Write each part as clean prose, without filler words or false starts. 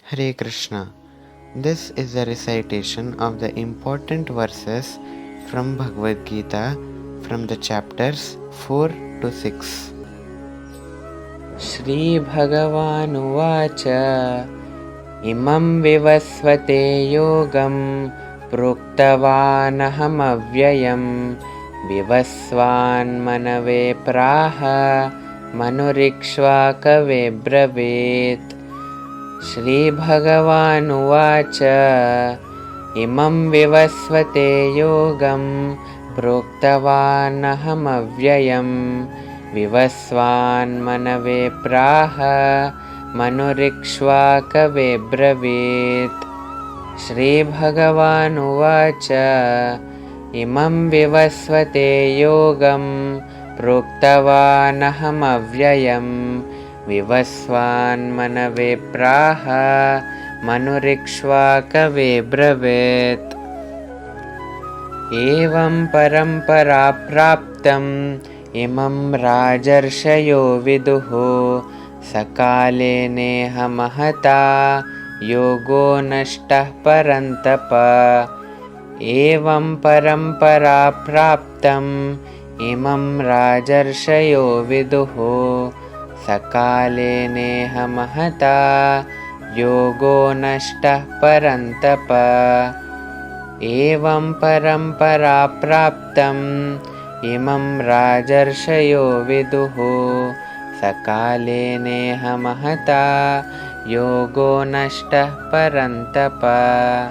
Hare Krishna. This is a recitation of the important verses from Bhagavad Gita from the chapters 4 to 6. Shri Bhagawanuvacha Imam vivasvate yogam Proktavanahamavvyayam Vivasvan manave praha Manurikshvakave bravet. Shri Bhagawanuvacha Imam vivasvate yogam Proktavanahamavvyayam Vivasvan manave praha Manurikshvakave bravet. Shri Bhagawanuvacha Imam vivasvate yogam Proktavanahamavvyayam Vivasvan manave praha Manurikshvakave bravet. Evam parampara praptam Imam rajarshayo viduhu Sakale neha mahata Yogo nashtah parantapa. Evam parampara praptam Imam rajarshayo viduhu Sakale neha mahata Yogo nashtah parantapa. Evam parampara praptam Imam rajarshayo viduhu Sakale neha mahata Yogo nashtah parantapa.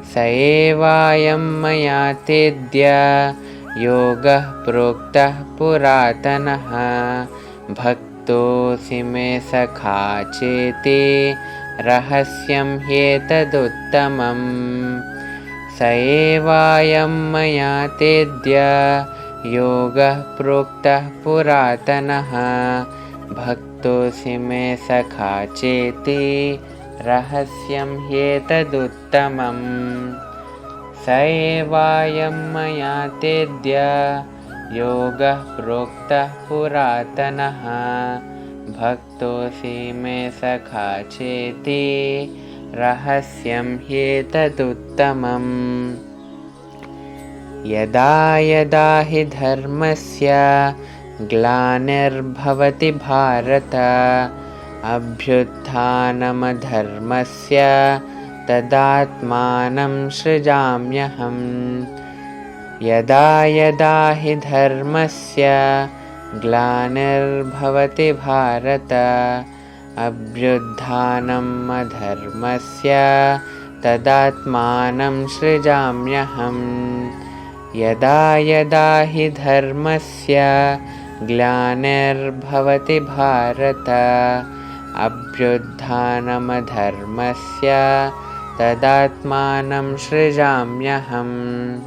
Saevayam maya tedya Yogah proktah puratanaha Bhaktosi me sakha cheti Rahasyam hyetaduttamam. Saevayam maya tedya Yogah proktah puratanaha Bhaktosi me sakha cheti Rahasyam hyetaduttamam. Saevayam maya tedya Yogah proktah puratanaha Bhaktosi me sakha cheti Rahasyam hyetaduttamam. Yada yada hi dharmasya Glanirбhavati bharata Abhyutthanam dharmasya Tadatmanam srijamyaham. Yada yada hi dharmasya Glanirбhavati bharata Abhyutthanam dharmasya Tadatmanam srijamyaham. Yada yada hi dharmasya Glanirбhavati bharata Abhyutthanam dharmasya Tadatmanam srijamyaham.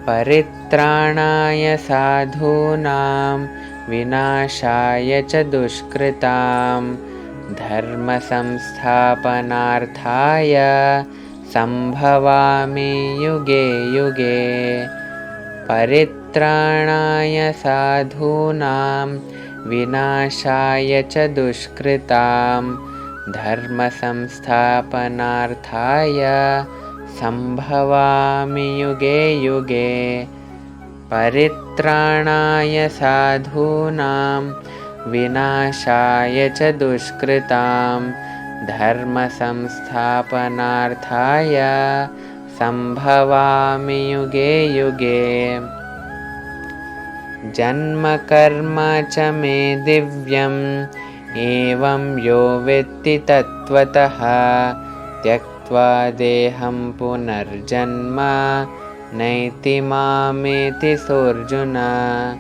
Paritranaya sadhunam Vinashaya cha dushkritam Dharma samsthapanarthaya Sambhavami yuge yuge. Paritranaya sadhunam Vinashaya cha dushkritam Dharma samsthapanarthaya Sambhavami yuge yuge. Paritranaya sadhunam Vinashaya cha dushkritam Dharma samsthapanarthaya Sambhavami yuge yuge. Janma karma cha me divyam Evam yo vetti tattvataha Tyaktva deham punarjanma Naiti mameti sorjuna.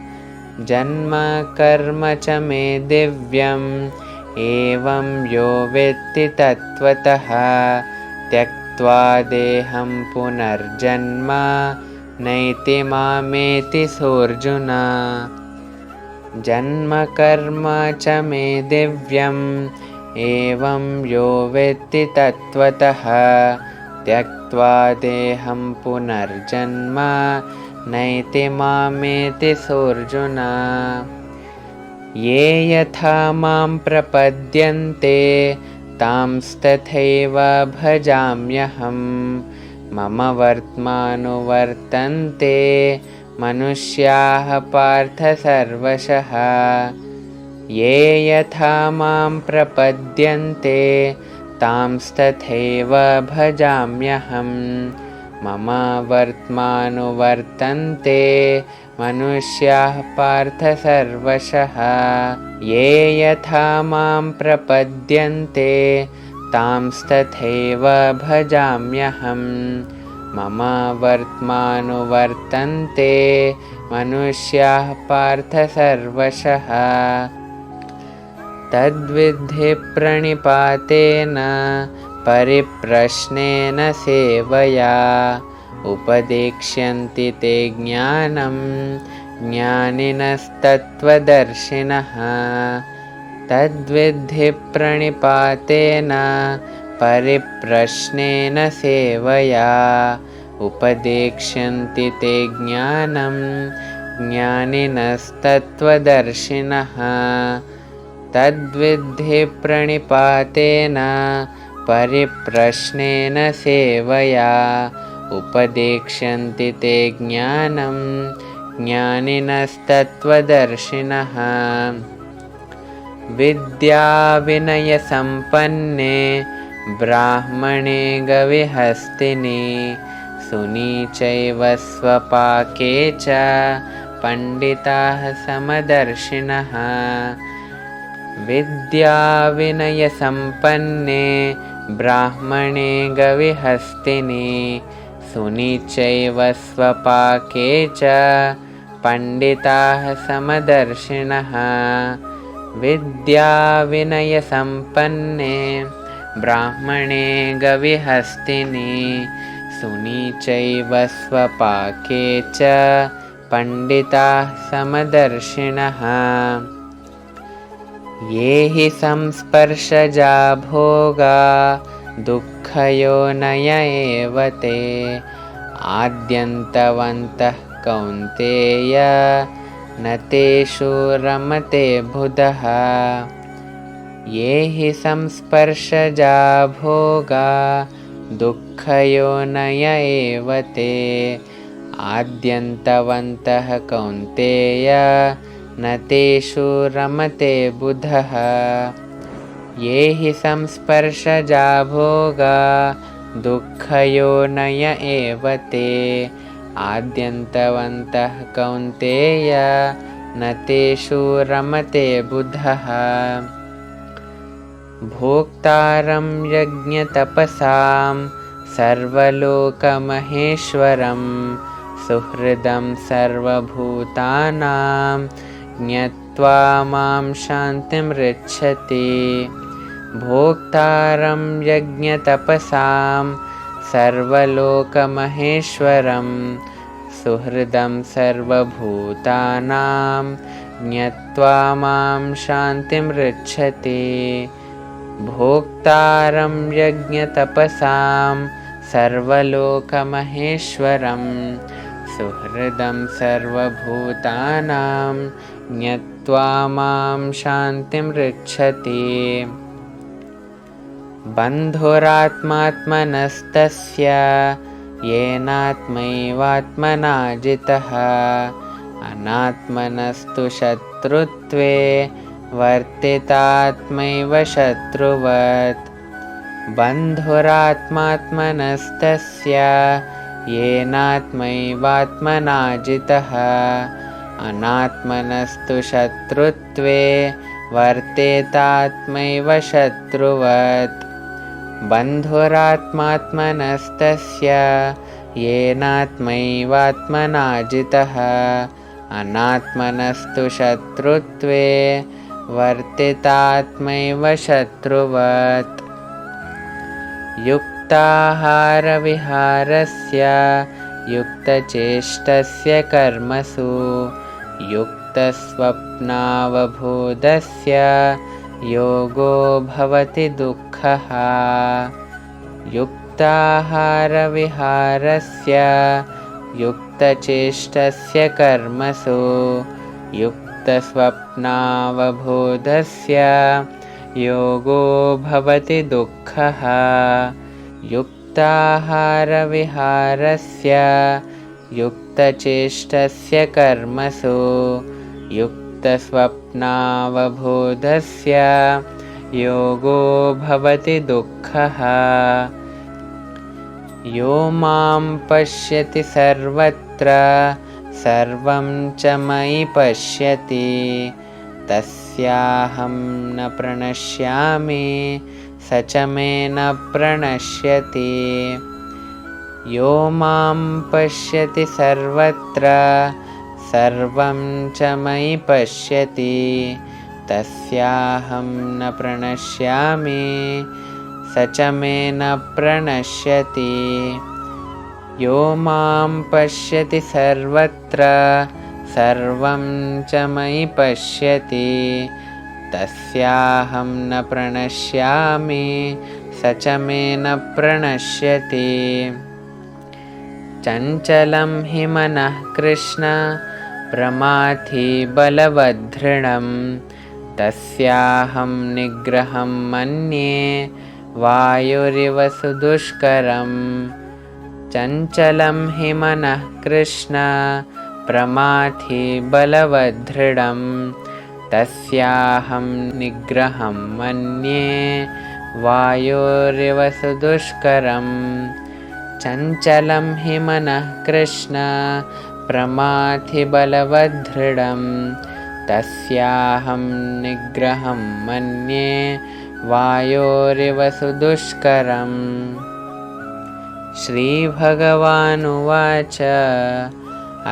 Janma karma cha me divyam Evam yo vetti tattvataha Tyaktva deham punarjanma Naiti mameti sorjuna. Janma karma cha me divyam Evam yo vetti tattvataha Tyaktva deham punarjanma Naiti mameti sorjuna. Ye yatha mam prapadyante तांस्तथैव भजाम्यहं मम वर्त्मानुवर्तन्ते मनुष्याः पार्थ सर्वशः ये यथा मां प्रपद्यन्ते तांस्तथैव भजाम्यहं मम वर्त्मानुवर्तन्ते मनुष्याः पार्थ सर्वशः ये यथा मां प्रपद्यन्ते तांस्तथैव भजाम्यहं मम वर्त्मानुवर्तन्ते मनुष्याः पार्थ सर्वशः तद्विद्धि प्रणिपातेन परिप्रश्नेन सेवया उपदेक्ष्यन्ति ते ज्ञानं ज्ञानिनस्तत्त्वदर्शिनः तद्विद्धि प्रणिपातेन परिप्रश्नेन सेवया उपदेक्ष्यन्ति ते ज्ञानं ज्ञानिनस्तत्त्वदर्शिनः तद्विद्धि प्रणिपातेन परिप्रश्नेन सेवया उपदेक्ष्यन्ति ते ज्ञानं ज्ञानिनस्तत्त्वदर्शिनः विद्याविनयसम्पन्ने ब्राह्मणे गविहस्तिनि सुनीचैव स्वपाके च पण्डिताः समदर्शिनः विद्याविनयसम्पन्ने ब्राह्मणे गविहस्तिनि सुनीचैव स्वपाके च पण्डिताः समदर्शिनः विद्याविनयसम्पन्ने ब्राह्मणे गविहस्तिनि सुनीचैव स्वपाके च पण्डिताः समदर्शिनः ये हि संस्पर्शजा भोगा दुःखयोनय एव ते आद्यन्तवन्तः कौन्तेय न तेषु रमते बुधः ये हि संस्पर्शजा भोगा दुःखयोनय एव ते आद्यन्तवन्तः कौन्तेय न तेषु रमते बुधः ये हि संस्पर्शजा भोगा दुःखयोनय एव ते आद्यन्तवन्तः कौन्तेय न तेषु रमते बुधः भोक्तारं यज्ञतपसां सर्वलोकमहेश्वरं सुहृदं सर्वभूतानां ज्ञात्वा मां शान्तिमृच्छति भोक्तारं यज्ञतपसां सर्वलोकमहेश्वरं सुहृदं सर्वभूतानां ज्ञात्वा मां शान्तिमृच्छति भोक्तारं यज्ञतपसां सर्वलोकमहेश्वरं सुहृदं सर्वभूतानां ज्ञात्वा मां शान्तिमृच्छति बन्धुरात्मात्मनस्तस्य येनात्मैवात्मना जितः अनात्मनस्तु शत्रुत्वे वर्तितात्मैव शत्रुवत् बन्धुरात्मात्मनस्तस्य येनात्मैवात्मना जितः अनात्मनस्तु शत्रुत्वे वर्तेतात्मैव शत्रुवत् बन्धुरात्मात्मनस्तस्य येनात्मैवात्मना जितः अनात्मनस्तु शत्रुत्वे वर्तितात्मैव शत्रुवत् युक्ताहारविहारस्य युक्तचेष्टस्य कर्मसु युक्तस्वप्नावबोधस्य योगो भवति दुःखः युक्ताहारविहारस्य युक्तचेष्टस्य कर्मसु युक्तस्वप्नावबोधस्य योगो भवति दुःखः युक्ताहारविहारस्य युक्तचेष्टस्य कर्मसु युक्तस्वप्नावबोधस्य योगो भवति दुःखः यो मां पश्यति सर्वत्र सर्वं च मयि पश्यति तस्याहं न प्रणश्यामि स च मे न प्रणश्यति यो मां पश्यति सर्वत्र सर्वं च मयि पश्यति तस्याहं न प्रणश्यामि स च मे न प्रणश्यति यो मां पश्यति सर्वत्र सर्वं च मयि पश्यति तस्याहं न प्रणश्यामि स च मे न प्रणश्यति चञ्चलं हि मनः कृष्ण प्रमाथि बलवदृढं तस्याहं निग्रहं मन्ये वायुरिव सुदुष्करं चञ्चलं हि मनः कृष्ण प्रमाथि बलवदृढं तस्याहं निग्रहं मन्ये वायुरिव सुदुष्करं चञ्चलं हि मनः कृष्ण प्रमाथि बलवदृढं तस्याहं निग्रहं मन्ये वायोरिव सुदुष्करम् श्रीभगवानुवाच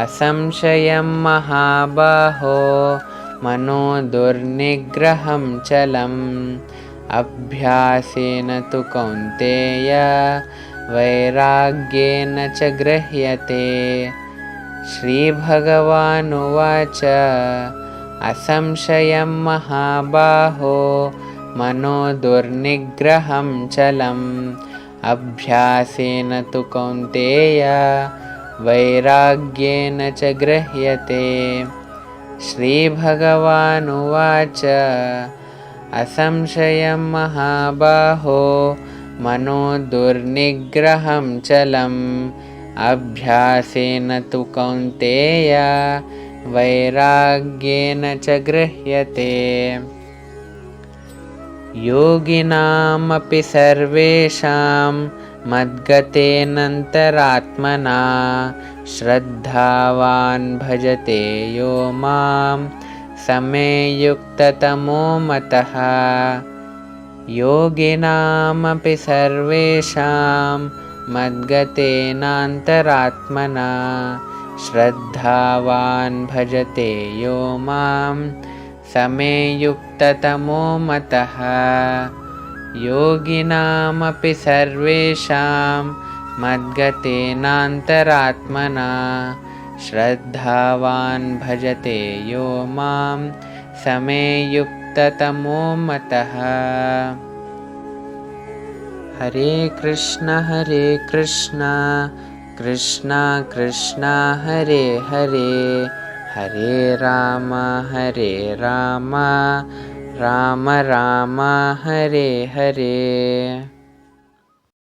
असंशयं महाबाहो मनो दुर्निग्रहं चलम् अभ्यासेन तु कौन्तेय वैराग्येन च गृह्यते श्रीभगवानुवाच असंशयं महाबाहो मनो दुर्निग्रहं चलम् अभ्यासेन तु कौन्तेय वैराग्येन च गृह्यते श्रीभगवानुवाच असंशयं महाबाहो मनो दुर्निग्रहं चलम् अभ्यासेन तु कौन्तेय वैराग्येन च गृह्यते योगिनामपि सर्वेषां मद्गतेनन्तरात्मना श्रद्धावान् भजते यो मां स मे युक्ततमो मतः योगिनामपि सर्वेषां मद्गतेनान्तरात्मना श्रद्धावान् भजते यो मां स मे युक्ततमो मतः योगिनामपि सर्वेषां मद्गतेनान्तरात्मना श्रद्धावान् भजते यो मां स मे युक्ततमो मतः हरे कृष्ण कृष्ण कृष्ण हरे हरे हरे राम राम राम हरे हरे।